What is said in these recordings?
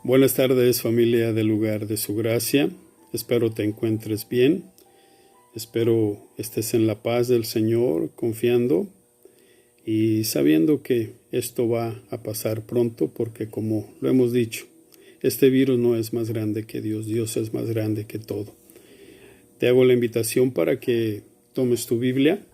Buenas tardes, familia del Lugar de Su Gracia. Espero te encuentres bien. Espero estés en la paz del Señor, confiando y sabiendo que esto va a pasar pronto, porque como lo hemos dicho, este virus no es más grande que Dios. Dios es más grande que todo. Te hago la invitación para que tomes tu Biblia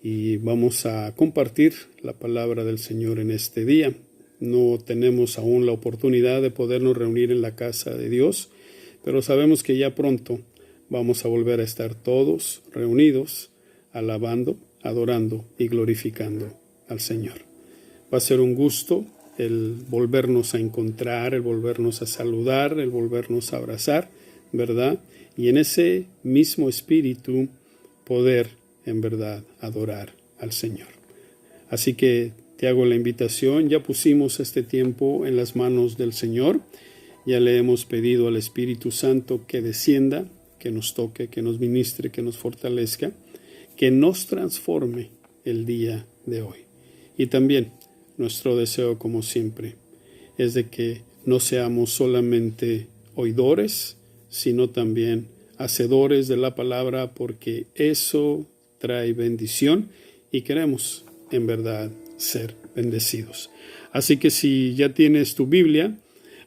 y vamos a compartir la palabra del Señor en este día. No tenemos aún la oportunidad de podernos reunir en la casa de Dios, pero sabemos que ya pronto vamos a volver a estar todos reunidos, alabando, adorando y glorificando al Señor. Va a ser un gusto el volvernos a encontrar, el volvernos a saludar, el volvernos a abrazar, ¿verdad? Y en ese mismo espíritu poder, en verdad, adorar al Señor. Así que te hago la invitación. Ya pusimos este tiempo en las manos del Señor. Ya le hemos pedido al Espíritu Santo que descienda, que nos toque, que nos ministre, que nos fortalezca, que nos transforme el día de hoy. Y también nuestro deseo, como siempre, es de que no seamos solamente oidores, sino también hacedores de la palabra, porque eso trae bendición y queremos, en verdad, ser bendecidos. Así que si ya tienes tu Biblia,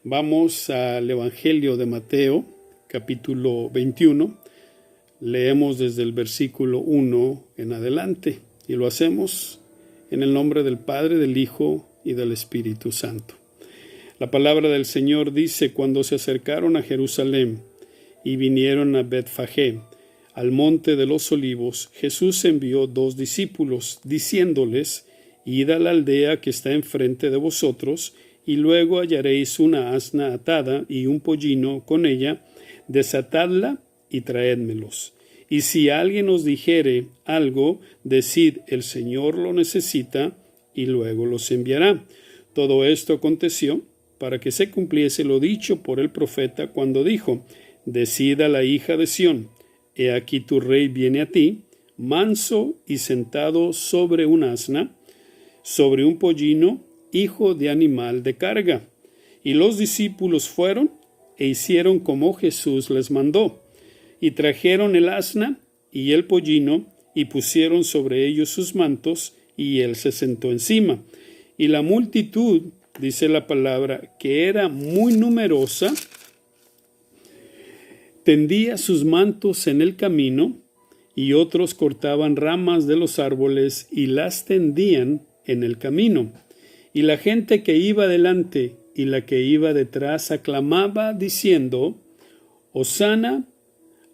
vamos al Evangelio de Mateo, capítulo 21. Leemos desde el versículo 1 en adelante y lo hacemos en el nombre del Padre, del Hijo y del Espíritu Santo. La palabra del Señor dice: cuando se acercaron a Jerusalén y vinieron a Betfagé, al monte de los olivos, Jesús envió 2 discípulos, diciéndoles: id a la aldea que está enfrente de vosotros, y luego hallaréis una asna atada y un pollino con ella, desatadla y traédmelos. Y si alguien os dijere algo, decid: el Señor lo necesita, y luego los enviará. Todo esto aconteció para que se cumpliese lo dicho por el profeta cuando dijo: decid a la hija de Sión: he aquí tu rey viene a ti, manso y sentado sobre un asna, sobre un pollino, hijo de animal de carga. Y los discípulos fueron e hicieron como Jesús les mandó, y trajeron el asna y el pollino, y pusieron sobre ellos sus mantos, y él se sentó encima. Y la multitud, dice la palabra, que era muy numerosa, tendía sus mantos en el camino, y otros cortaban ramas de los árboles y las tendían en el camino. Y la gente que iba delante y la que iba detrás aclamaba diciendo: Hosana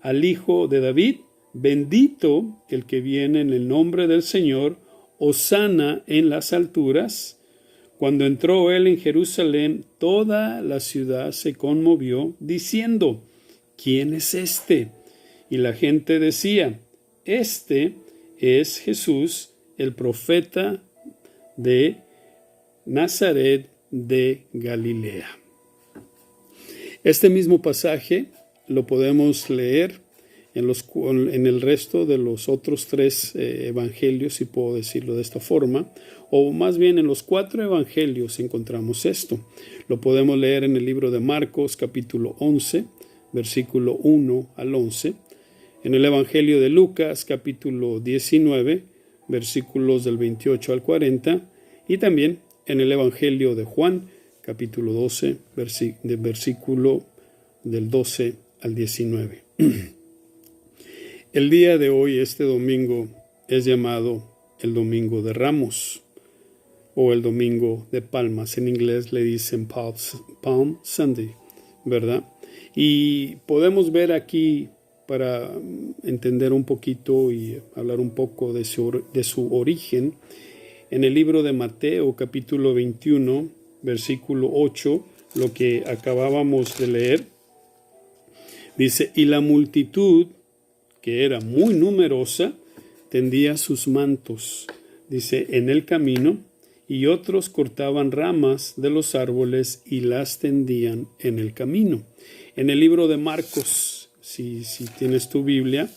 al Hijo de David, bendito el que viene en el nombre del Señor, Hosana en las alturas. Cuando entró él en Jerusalén, toda la ciudad se conmovió, diciendo: ¿quién es este? Y la gente decía: este es Jesús, el profeta de Nazaret de Galilea. Este mismo pasaje lo podemos leer en el resto de los otros 3 evangelios, si puedo decirlo de esta forma, o más bien en los 4 evangelios encontramos esto. Lo podemos leer en el libro de Marcos, capítulo 11, versículo 1 al 11, en el evangelio de Lucas, capítulo 19, versículos del 28 al 40, y también en el evangelio de Juan, capítulo 12, versículo del 12 al 19. El día de hoy, este domingo, es llamado el Domingo de Ramos o el Domingo de Palmas. En inglés le dicen Palm Sunday, ¿verdad? Y podemos ver aquí, para entender un poquito y hablar un poco de su origen, en el libro de Mateo, capítulo 21, versículo 8, lo que acabábamos de leer, dice: y la multitud, que era muy numerosa, tendía sus mantos, dice, en el camino, y otros cortaban ramas de los árboles y las tendían en el camino. En el libro de Marcos, si tienes tu Biblia,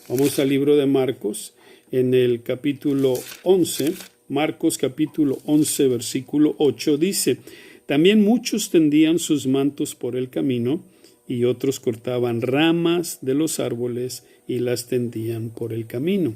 vamos al libro de Marcos, en el capítulo 11, Marcos capítulo 11, versículo 8, dice: También muchos tendían sus mantos por el camino y otros cortaban ramas de los árboles y las tendían por el camino.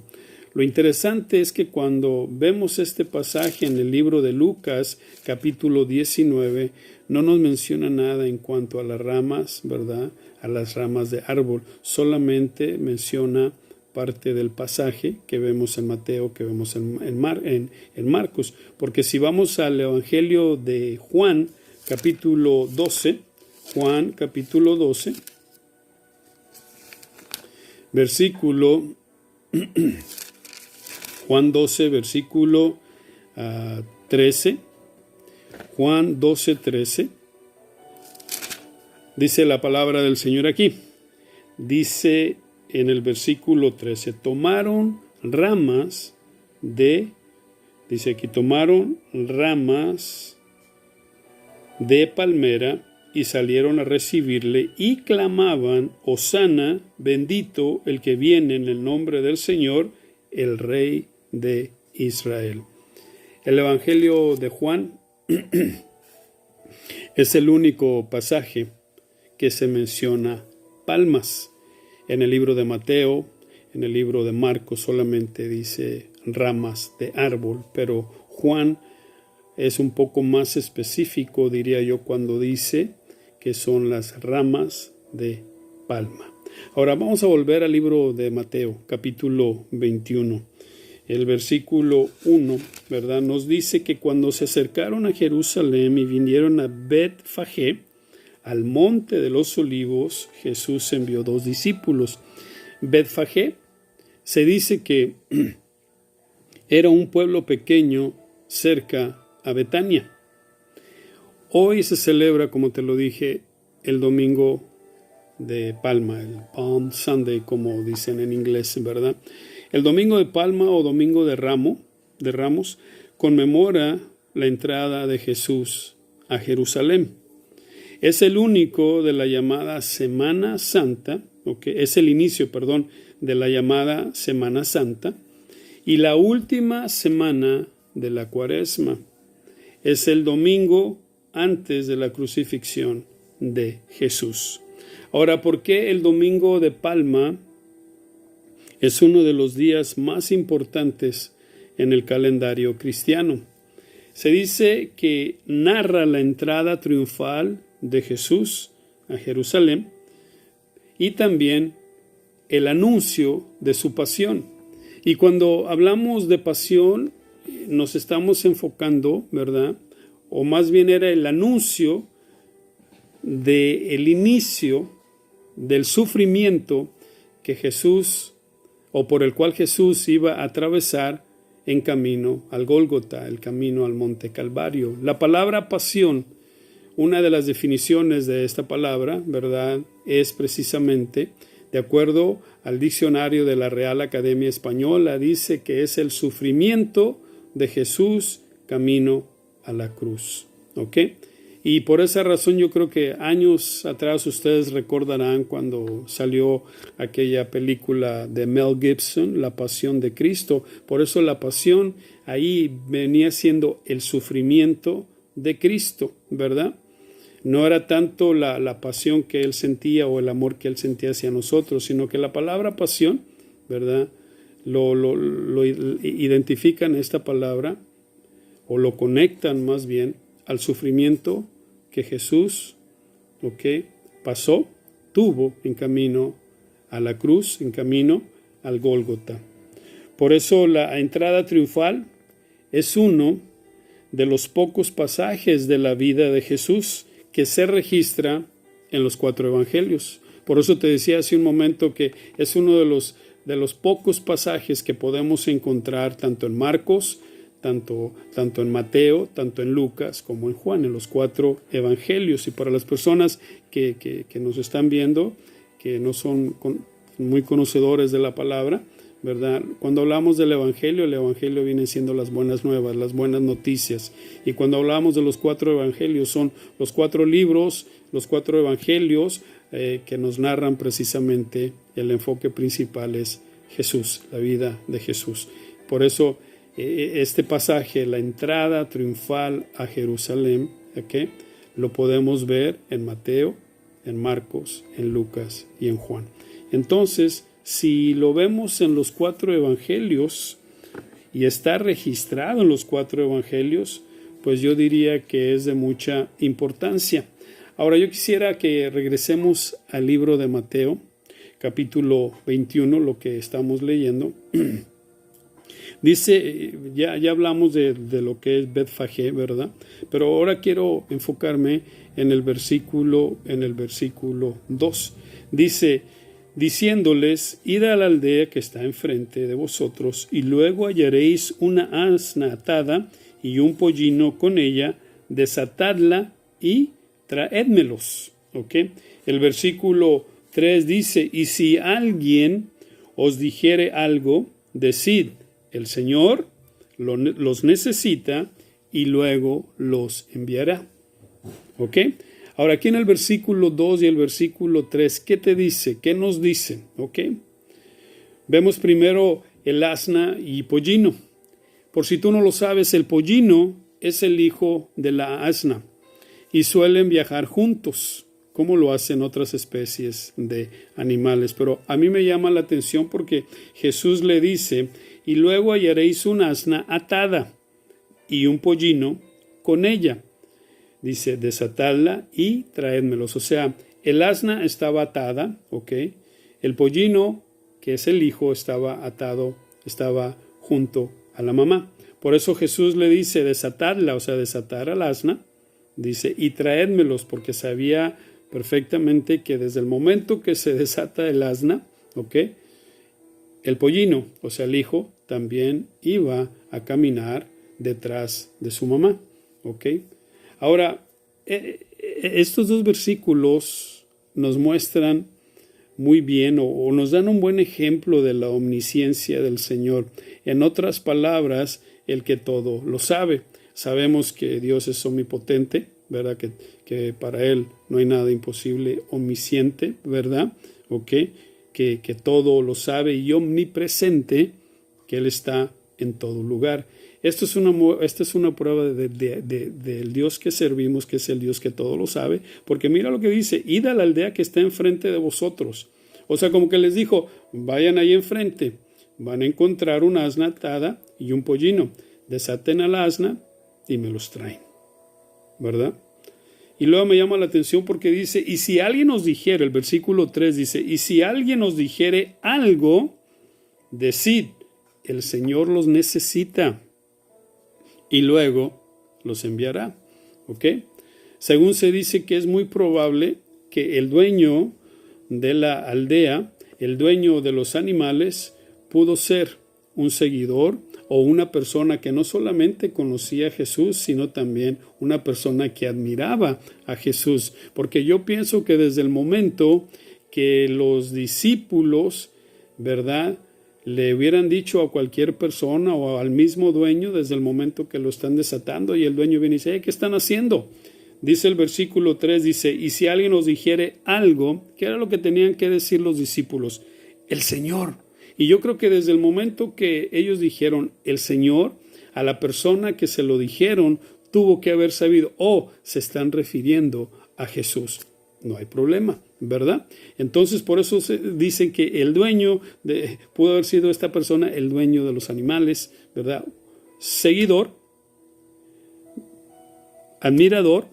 Lo interesante es que cuando vemos este pasaje en el libro de Lucas, capítulo 19, no nos menciona nada en cuanto a las ramas, ¿verdad? A las ramas de árbol. Solamente menciona parte del pasaje que vemos en Mateo, que vemos en Marcos. Porque si vamos al Evangelio de Juan, capítulo 12, Juan, capítulo 12, versículo... Juan 12, versículo 13. Juan 12, 13. Dice la palabra del Señor aquí. Dice en el versículo 13, tomaron ramas de palmera y salieron a recibirle y clamaban, Hosana, bendito el que viene en el nombre del Señor, el Rey de Israel. El Evangelio de Juan es el único pasaje que se menciona palmas. En el libro de Mateo, en el libro de Marcos solamente dice ramas de árbol, pero Juan es un poco más específico, diría yo, cuando dice que son las ramas de palma. Ahora vamos a volver al libro de Mateo, capítulo 21. El versículo 1, ¿verdad? Nos dice que cuando se acercaron a Jerusalén y vinieron a Bet-Fagé, al monte de los olivos, Jesús envió 2 discípulos. Bet-Fagé se dice que era un pueblo pequeño cerca a Betania. Hoy se celebra, como te lo dije, el domingo de Palma, el Palm Sunday, como dicen en inglés, ¿verdad? El domingo de Palma o domingo de Ramos conmemora la entrada de Jesús a Jerusalén. Es el único de la llamada Semana Santa, es el inicio, de la llamada Semana Santa, y la última semana de la Cuaresma. Es el domingo antes de la crucifixión de Jesús. Ahora, ¿por qué el domingo de Palma es uno de los días más importantes en el calendario cristiano? Se dice que narra la entrada triunfal de Jesús a Jerusalén y también el anuncio de su pasión. Y cuando hablamos de pasión, nos estamos enfocando, ¿verdad? O más bien era el anuncio del inicio del sufrimiento que Jesús, o por el cual Jesús iba a atravesar en camino al Gólgota, el camino al Monte Calvario. La palabra pasión, una de las definiciones de esta palabra, ¿verdad?, es precisamente, de acuerdo al diccionario de la Real Academia Española, dice que es el sufrimiento de Jesús camino a la cruz. ¿Ok? Y por esa razón yo creo que años atrás ustedes recordarán cuando salió aquella película de Mel Gibson, La Pasión de Cristo. Por eso la pasión ahí venía siendo el sufrimiento de Cristo, ¿verdad? No era tanto la pasión que él sentía o el amor que él sentía hacia nosotros, sino que la palabra pasión, ¿verdad?, lo identifican esta palabra o lo conectan más bien al sufrimiento que Jesús, tuvo en camino a la cruz, en camino al Gólgota. Por eso la entrada triunfal es uno de los pocos pasajes de la vida de Jesús que se registra en los 4 evangelios. Por eso te decía hace un momento que es uno de los pocos pasajes que podemos encontrar tanto en Marcos, tanto en Mateo, tanto en Lucas como en Juan, en los 4 evangelios. Y para las personas que nos están viendo, que no son muy conocedores de la palabra, ¿verdad? Cuando hablamos del evangelio, el evangelio viene siendo las buenas nuevas, las buenas noticias. Y cuando hablamos de los 4 evangelios, son los 4 libros, los 4 evangelios que nos narran precisamente el enfoque principal es Jesús, la vida de Jesús. Por eso este pasaje, la entrada triunfal a Jerusalén, ¿ok? Lo podemos ver en Mateo, en Marcos, en Lucas y en Juan. Entonces, si lo vemos en los 4 evangelios y está registrado en los 4 evangelios, pues yo diría que es de mucha importancia. Ahora yo quisiera que regresemos al libro de Mateo, capítulo 21, lo que estamos leyendo. Dice, ya hablamos de lo que es Betfagé, ¿verdad? Pero ahora quiero enfocarme en el versículo 2. Dice, diciéndoles, id a la aldea que está enfrente de vosotros, y luego hallaréis una asna atada y un pollino con ella, desatadla y traédmelos. ¿Ok? El versículo 3 dice, y si alguien os dijere algo, decid, el Señor los necesita y luego los enviará. ¿Ok? Ahora aquí en el versículo 2 y el versículo 3, ¿qué te dice? ¿Qué nos dice? ¿Ok? Vemos primero el asna y pollino. Por si tú no lo sabes, el pollino es el hijo de la asna y suelen viajar juntos, como lo hacen otras especies de animales. Pero a mí me llama la atención porque Jesús le dice, y luego hallaréis un asna atada y un pollino con ella. Dice, desatadla y traédmelos. O sea, el asna estaba atada, ¿ok? El pollino, que es el hijo, estaba atado, estaba junto a la mamá. Por eso Jesús le dice, desatadla, o sea, desatar al asna. Dice, y traédmelos, porque sabía perfectamente que desde el momento que se desata el asna, ¿ok? El pollino, o sea, el hijo, también iba a caminar detrás de su mamá, ¿ok? Ahora, estos 2 versículos nos muestran muy bien o nos dan un buen ejemplo de la omnisciencia del Señor. En otras palabras, el que todo lo sabe. Sabemos que Dios es omnipotente, ¿verdad? Que para Él no hay nada imposible, omnisciente, ¿verdad? ¿Ok? Que todo lo sabe y omnipresente, que Él está en todo lugar. Esta es una prueba del Dios que servimos, que es el Dios que todo lo sabe, porque mira lo que dice, id a la aldea que está enfrente de vosotros. O sea, como que les dijo, vayan ahí enfrente, van a encontrar una asna atada y un pollino, desaten al asna y me los traen, ¿verdad? Y luego me llama la atención porque dice, y si alguien os dijere, el versículo 3 dice, y si alguien os dijere algo, decid, el Señor los necesita y luego los enviará. ¿Ok? Según se dice que es muy probable que el dueño de la aldea, el dueño de los animales, pudo ser un seguidor o una persona que no solamente conocía a Jesús, sino también una persona que admiraba a Jesús. Porque yo pienso que desde el momento que los discípulos, ¿verdad?, le hubieran dicho a cualquier persona o al mismo dueño desde el momento que lo están desatando y el dueño viene y dice, ¿qué están haciendo? Dice el versículo 3, dice, y si alguien os dijere algo, ¿qué era lo que tenían que decir los discípulos? El Señor. Y yo creo que desde el momento que ellos dijeron el Señor, a la persona que se lo dijeron tuvo que haber sabido, se están refiriendo a Jesús. No hay problema, ¿verdad? Entonces por eso dicen que el dueño pudo haber sido esta persona, el dueño de los animales, ¿verdad? Seguidor, admirador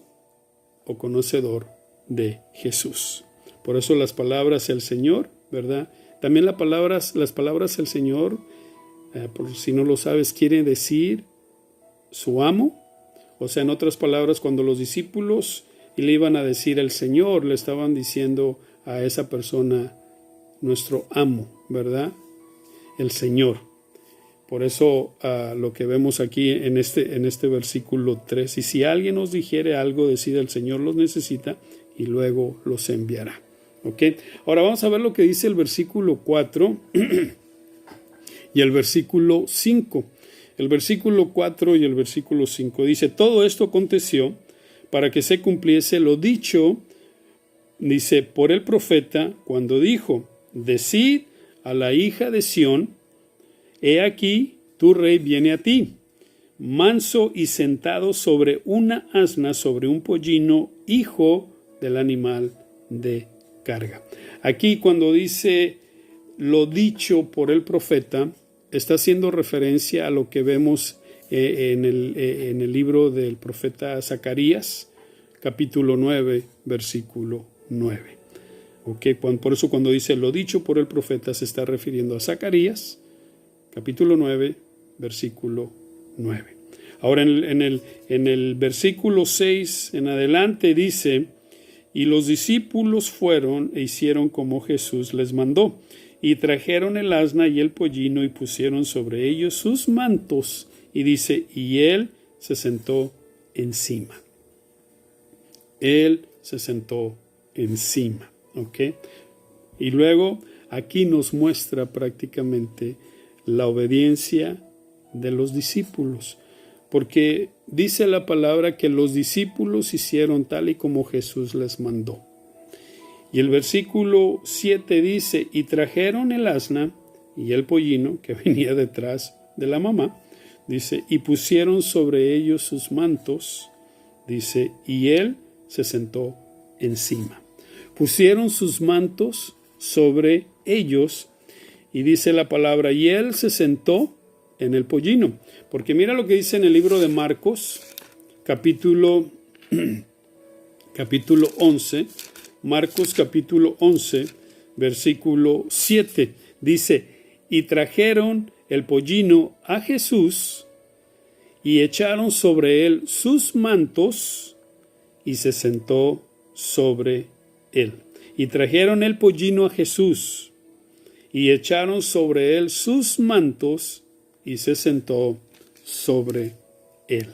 o conocedor de Jesús. Por eso las palabras el Señor, ¿verdad? También las palabras el Señor, por si no lo sabes, quiere decir su amo. O sea, en otras palabras, cuando los discípulos y le iban a decir el Señor, le estaban diciendo a esa persona, nuestro amo, ¿verdad? El Señor. Por eso lo que vemos aquí en este versículo 3, y si alguien os dijere algo, decid el Señor los necesita y luego los enviará. ¿Ok? Ahora vamos a ver lo que dice el versículo 4 y el versículo 5. El versículo 4 y el versículo 5 dice, todo esto aconteció para que se cumpliese lo dicho, dice, por el profeta, cuando dijo, decid a la hija de Sión, he aquí, tu rey viene a ti, manso y sentado sobre una asna, sobre un pollino, hijo del animal de carga. Aquí cuando dice lo dicho por el profeta, está haciendo referencia a lo que vemos en el libro del profeta Zacarías, capítulo 9, versículo 9. Okay, por eso cuando dice lo dicho por el profeta se está refiriendo a Zacarías, capítulo 9, versículo 9. Ahora en el versículo 6 en adelante dice: y los discípulos fueron e hicieron como Jesús les mandó, y trajeron el asna y el pollino y pusieron sobre ellos sus mantos, y dice, y él se sentó encima. Él se sentó encima, ¿ok? Y luego aquí nos muestra prácticamente la obediencia de los discípulos, porque dice la palabra que los discípulos hicieron tal y como Jesús les mandó. Y el versículo 7 dice, y trajeron el asna y el pollino que venía detrás de la mamá, dice, y pusieron sobre ellos sus mantos, dice, y él se sentó encima. Pusieron sus mantos sobre ellos, y dice la palabra, y él se sentó en el pollino. Porque mira lo que dice en el libro de Marcos, capítulo 11, Marcos capítulo 11, versículo 7, dice, y trajeron el pollino a Jesús, y echaron sobre él sus mantos, y se sentó sobre él. Y trajeron el pollino a Jesús, y echaron sobre él sus mantos, y se sentó sobre él.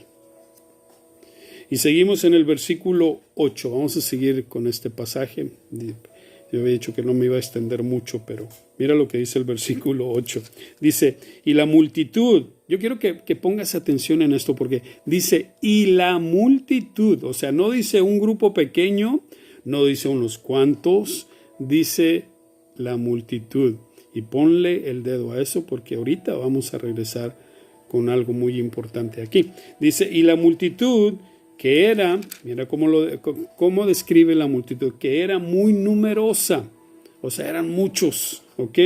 Y seguimos en el versículo 8. Vamos a seguir con este pasaje. Yo había dicho que no me iba a extender mucho, pero mira lo que dice el versículo 8. Dice, y la multitud, yo quiero que pongas atención en esto, porque dice, y la multitud, o sea, no dice un grupo pequeño, no dice unos cuantos, dice la multitud. Y ponle el dedo a eso, porque ahorita vamos a regresar con algo muy importante aquí. Dice, y la multitud que era, mira cómo describe la multitud, que era muy numerosa, o sea, eran muchos, ¿ok?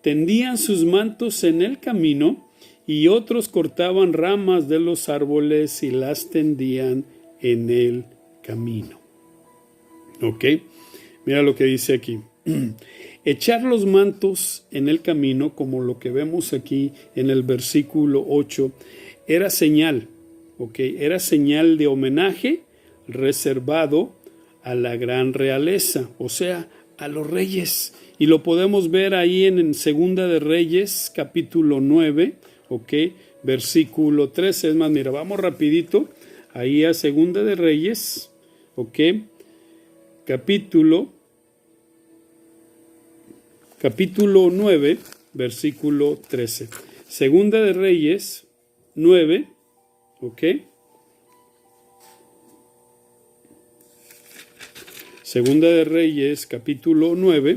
Tendían sus mantos en el camino, y otros cortaban ramas de los árboles y las tendían en el camino. ¿Ok? Mira lo que dice aquí. Echar los mantos en el camino, como lo que vemos aquí en el versículo 8, era señal, ¿ok? Era señal de homenaje reservado a la gran realeza, o sea, a los reyes. Y lo podemos ver ahí en Segunda de Reyes, capítulo 9, ¿ok? Versículo 13. Es más, mira, vamos rapidito ahí a Segunda de Reyes, ¿ok? Capítulo 9, versículo 13. Segunda de Reyes 9, ¿ok? Segunda de Reyes, capítulo 9,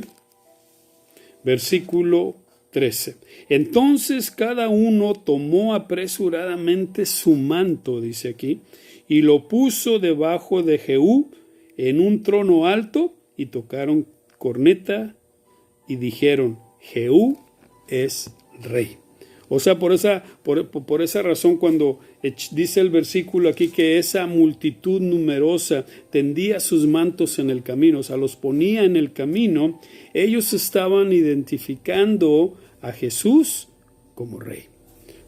versículo 13. Entonces cada uno tomó apresuradamente su manto, dice aquí, y lo puso debajo de Jehú en un trono alto, y tocaron corneta y dijeron, Jehú es rey. O sea, por esa razón, cuando dice el versículo aquí que esa multitud numerosa tendía sus mantos en el camino, o sea, los ponía en el camino, ellos estaban identificando a Jesús como rey.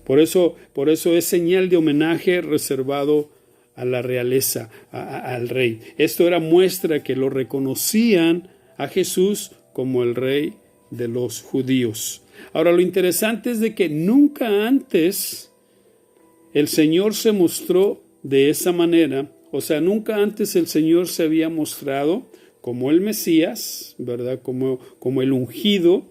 Por eso es señal de homenaje reservado a la realeza, al rey. Esto era muestra que lo reconocían a Jesús como el rey de los judíos. Ahora, lo interesante es de que nunca antes el Señor se mostró de esa manera. O sea, nunca antes el Señor se había mostrado como el Mesías, ¿verdad? Como el ungido,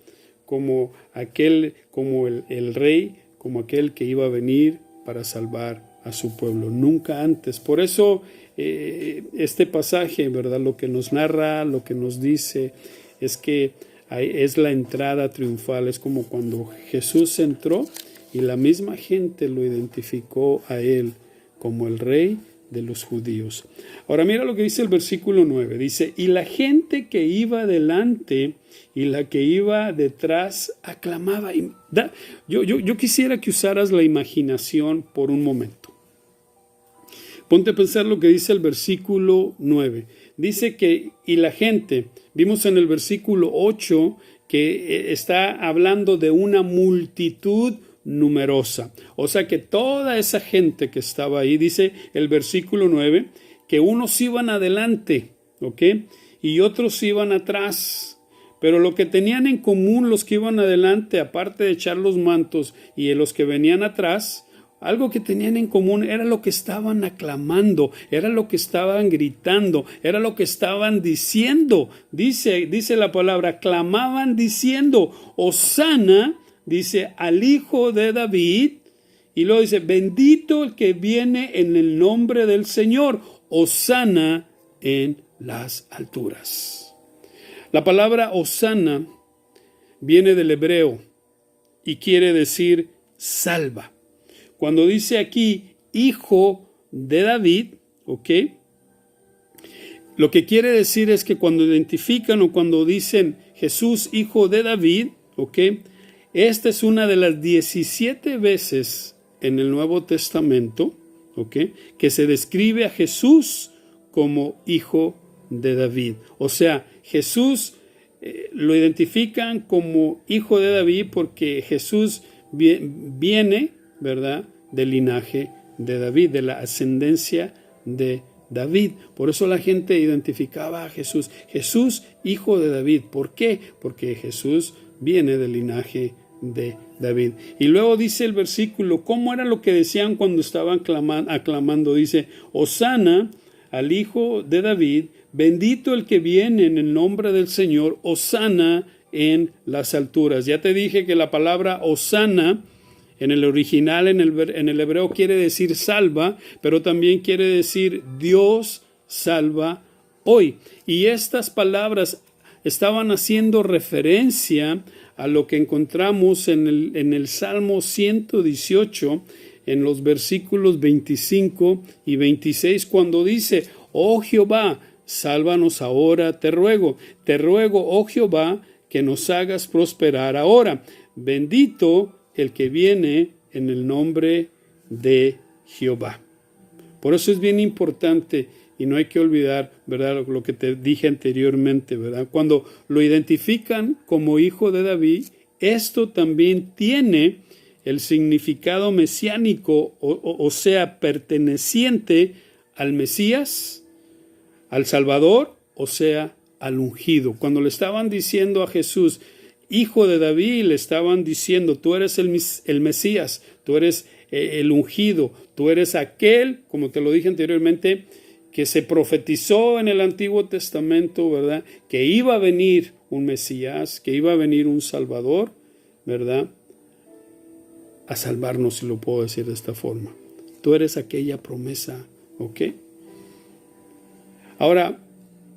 como el rey, como aquel que iba a venir para salvar a su pueblo. Nunca antes. Por eso este pasaje, ¿verdad? Lo que nos narra, lo que nos dice es que es la entrada triunfal. Es como cuando Jesús entró y la misma gente lo identificó a él como el rey de los judíos. Ahora mira lo que dice el versículo 9. Dice, y la gente que iba delante y la que iba detrás aclamaba. Yo quisiera que usaras la imaginación por un momento. Ponte a pensar lo que dice el versículo 9. Dice que, y la gente, vimos en el versículo 8 que está hablando de una multitud numerosa. O sea que toda esa gente que estaba ahí, dice el versículo 9, que unos iban adelante, ¿ok? Y otros iban atrás. Pero lo que tenían en común los que iban adelante, aparte de echar los mantos, y los que venían atrás, algo que tenían en común era lo que estaban aclamando, era lo que estaban gritando, era lo que estaban diciendo. Dice la palabra, clamaban diciendo, Hosana, dice, al Hijo de David, y luego dice, bendito el que viene en el nombre del Señor, Hosana en las alturas. La palabra Hosana viene del hebreo y quiere decir salva. Cuando dice aquí, Hijo de David, ¿ok? Lo que quiere decir es que cuando identifican o cuando dicen Jesús, Hijo de David, ¿ok? Esta es una de las 17 veces en el Nuevo Testamento, ¿ok?, que se describe a Jesús como Hijo de David. O sea, Jesús lo identifican como Hijo de David porque Jesús viene, ¿verdad?, del linaje de David, de la ascendencia de David. Por eso la gente identificaba a Jesús. Jesús, Hijo de David. ¿Por qué? Porque Jesús viene del linaje de David. Y luego dice el versículo, ¿cómo era lo que decían cuando estaban aclamando? Dice, Hosana al Hijo de David, bendito el que viene en el nombre del Señor, Hosana en las alturas. Ya te dije que la palabra Hosana en el original, en el hebreo, quiere decir salva, pero también quiere decir Dios salva hoy. Y estas palabras estaban haciendo referencia a lo que encontramos en el Salmo 118, en los versículos 25 y 26, cuando dice, oh Jehová, sálvanos ahora, te ruego, oh Jehová, que nos hagas prosperar ahora. Bendito el que viene en el nombre de Jehová. Por eso es bien importante y no hay que olvidar, ¿verdad?, lo que te dije anteriormente, ¿verdad? Cuando lo identifican como Hijo de David, esto también tiene el significado mesiánico, o sea, perteneciente al Mesías, al Salvador, o sea, al ungido. Cuando le estaban diciendo a Jesús, Hijo de David, le estaban diciendo, tú eres el Mesías, tú eres el ungido, tú eres aquel, como te lo dije anteriormente, que se profetizó en el Antiguo Testamento, ¿verdad?, que iba a venir un Mesías, que iba a venir un Salvador, ¿verdad?, a salvarnos, si lo puedo decir de esta forma. Tú eres aquella promesa, ¿ok? Ahora,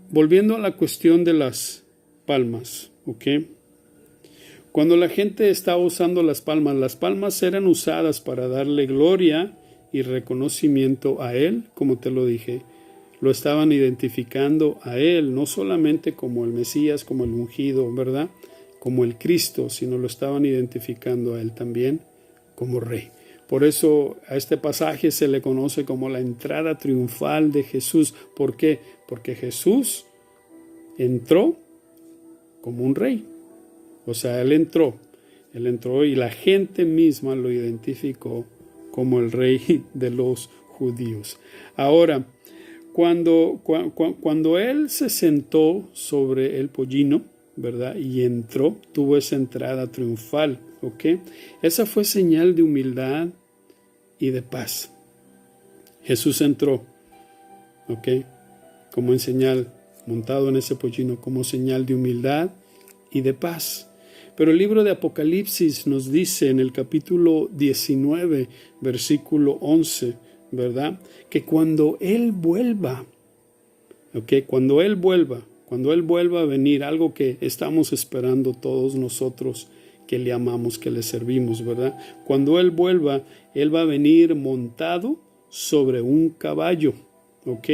volviendo a la cuestión de las palmas, ¿ok? Cuando la gente estaba usando las palmas eran usadas para darle gloria y reconocimiento a Él, como te lo dije. Lo estaban identificando a Él, no solamente como el Mesías, como el ungido, ¿verdad?, como el Cristo, sino lo estaban identificando a Él también como Rey. Por eso a este pasaje se le conoce como la entrada triunfal de Jesús. ¿Por qué? Porque Jesús entró como un rey. O sea, Él entró y la gente misma lo identificó como el Rey de los judíos. Ahora, cuando Él se sentó sobre el pollino, ¿verdad?, y entró, tuvo esa entrada triunfal, ¿ok? Esa fue señal de humildad y de paz. Jesús entró, ¿ok?, como en señal, montado en ese pollino, como señal de humildad y de paz. Pero el libro de Apocalipsis nos dice en el capítulo 19, versículo 11, ¿verdad?, que cuando Él vuelva, ¿ok?, cuando Él vuelva a venir, algo que estamos esperando todos nosotros, que le amamos, que le servimos, ¿verdad? Cuando Él vuelva, Él va a venir montado sobre un caballo, ¿ok?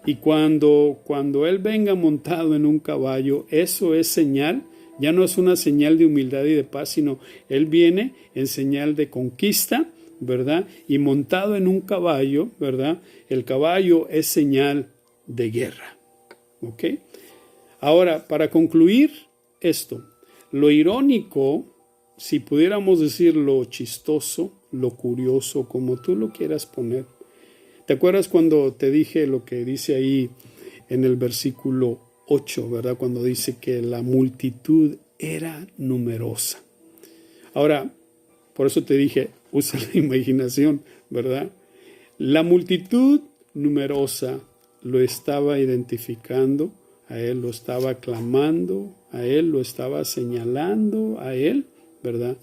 Y cuando Él venga montado en un caballo, eso es señal, ya no es una señal de humildad y de paz, sino Él viene en señal de conquista, ¿verdad? Y montado en un caballo, ¿verdad? El caballo es señal de guerra, ¿ok? Ahora, para concluir esto, lo irónico, si pudiéramos decir lo chistoso, lo curioso, como tú lo quieras poner. ¿Te acuerdas cuando te dije lo que dice ahí en el versículo 8, ¿verdad? Cuando dice que la multitud era numerosa. Ahora, por eso te dije, usa la imaginación, ¿verdad? La multitud numerosa lo estaba identificando, a Él lo estaba aclamando, a Él lo estaba señalando, a Él, ¿verdad?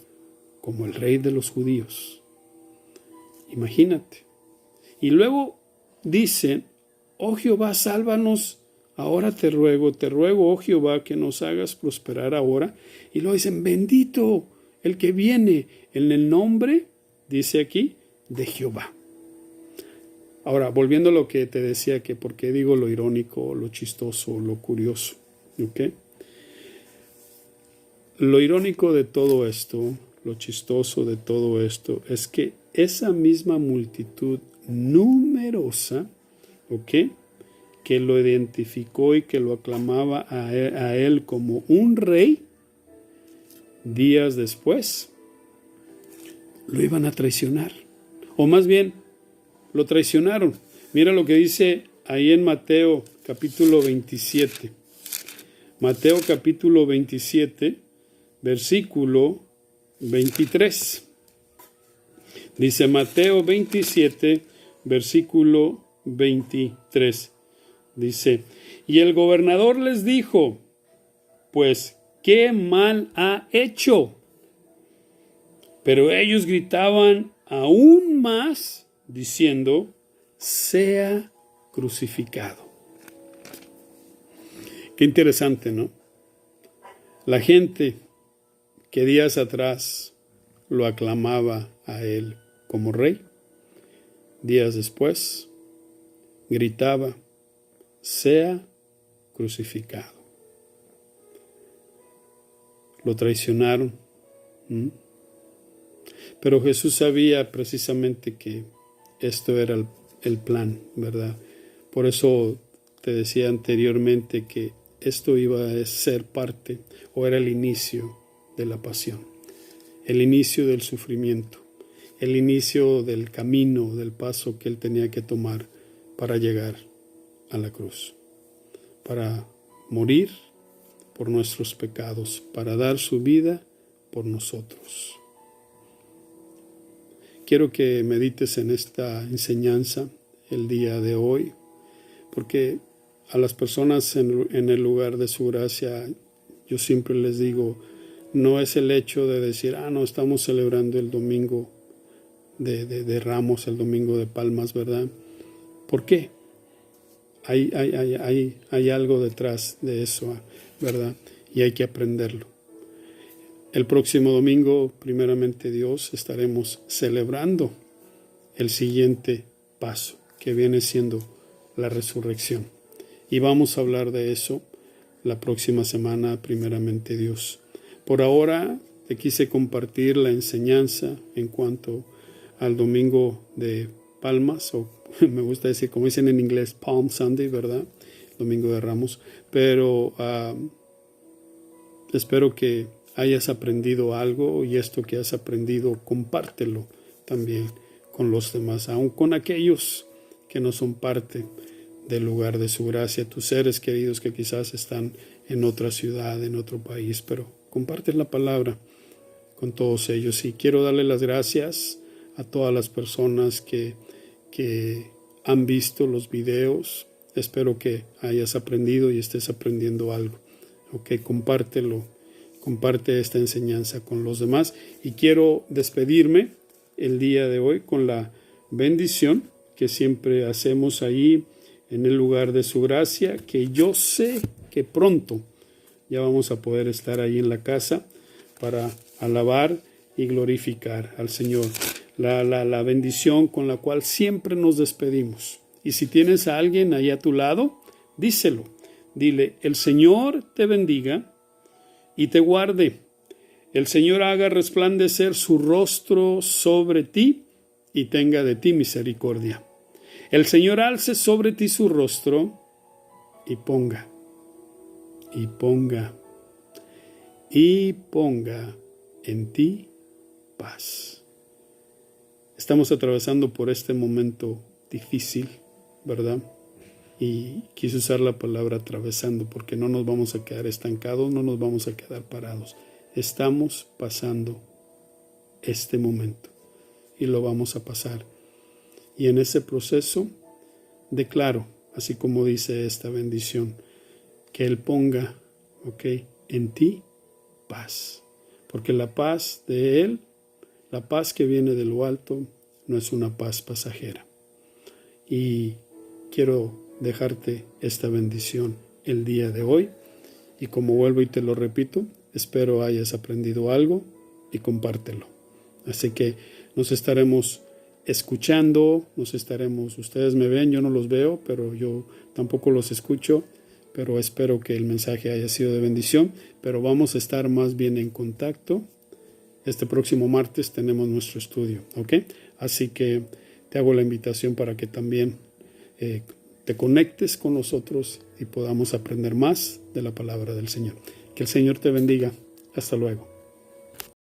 Como el rey de los judíos. Imagínate. Y luego dice, oh Jehová, sálvanos, ahora te ruego, oh Jehová, que nos hagas prosperar ahora. Y luego dicen, bendito el que viene en el nombre, dice aquí, de Jehová. Ahora, volviendo a lo que te decía, que por qué digo lo irónico, lo chistoso, lo curioso, ¿ok? Lo irónico de todo esto, lo chistoso de todo esto, es que esa misma multitud numerosa, ¿ok?, que lo identificó y que lo aclamaba a él como un rey, días después lo iban a traicionar, o más bien lo traicionaron. Mira lo que dice ahí en Mateo capítulo 27. Mateo capítulo 27, versículo 23. Dice Mateo 27, versículo 23. Dice, y el gobernador les dijo, pues, ¿qué mal ha hecho? Pero ellos gritaban aún más, diciendo, sea crucificado. Qué interesante, ¿no? La gente que días atrás lo aclamaba a él como rey, días después gritaba, sea crucificado. Lo traicionaron. Pero Jesús sabía precisamente que esto era el plan, ¿verdad? Por eso te decía anteriormente que esto iba a ser parte, o era el inicio de la pasión, el inicio del sufrimiento, el inicio del camino, del paso que él tenía que tomar para llegar a la cruz, para morir por nuestros pecados, para dar su vida por nosotros. Quiero que medites en esta enseñanza el día de hoy, porque a las personas en el lugar de su gracia, yo siempre les digo, no es el hecho de decir, no, estamos celebrando el domingo de Ramos, el domingo de Palmas, ¿verdad? ¿Por qué? Hay algo detrás de eso, ¿verdad? Y hay que aprenderlo. El próximo domingo, primeramente Dios, estaremos celebrando el siguiente paso, que viene siendo la resurrección. Y vamos a hablar de eso la próxima semana, primeramente Dios. Por ahora, te quise compartir la enseñanza en cuanto al domingo de Palmas, o me gusta decir, como dicen en inglés, Palm Sunday, ¿verdad? Domingo de Ramos. Pero espero que hayas aprendido algo, y esto que has aprendido, compártelo también con los demás, aun con aquellos que no son parte del lugar de su gracia, tus seres queridos que quizás están en otra ciudad, en otro país, pero comparte la palabra con todos ellos. Y quiero darle las gracias a todas las personas que han visto los videos. Espero que hayas aprendido y estés aprendiendo algo. Ok, compártelo. Comparte esta enseñanza con los demás. Y quiero despedirme el día de hoy con la bendición que siempre hacemos ahí en el lugar de su gracia, que yo sé que pronto ya vamos a poder estar ahí en la casa para alabar y glorificar al Señor. La bendición con la cual siempre nos despedimos. Y si tienes a alguien ahí a tu lado, díselo. Dile, el Señor te bendiga y te guarde. El Señor haga resplandecer su rostro sobre ti y tenga de ti misericordia. El Señor alce sobre ti su rostro y ponga en ti paz. Estamos atravesando por este momento difícil, ¿verdad? Y quise usar la palabra atravesando porque no nos vamos a quedar estancados, no nos vamos a quedar parados. Estamos pasando este momento y lo vamos a pasar. Y en ese proceso declaro, así como dice esta bendición, que Él ponga, en ti paz. Porque la paz de Él, la paz que viene de lo alto, no es una paz pasajera. Y quiero dejarte esta bendición el día de hoy. Y como vuelvo y te lo repito, espero hayas aprendido algo y compártelo. Así que nos estaremos escuchando, ustedes me ven, yo no los veo, pero yo tampoco los escucho, pero espero que el mensaje haya sido de bendición, pero vamos a estar más bien en contacto. Este próximo martes tenemos nuestro estudio, ¿ok? Así que te hago la invitación para que también te conectes con nosotros y podamos aprender más de la palabra del Señor. Que el Señor te bendiga. Hasta luego.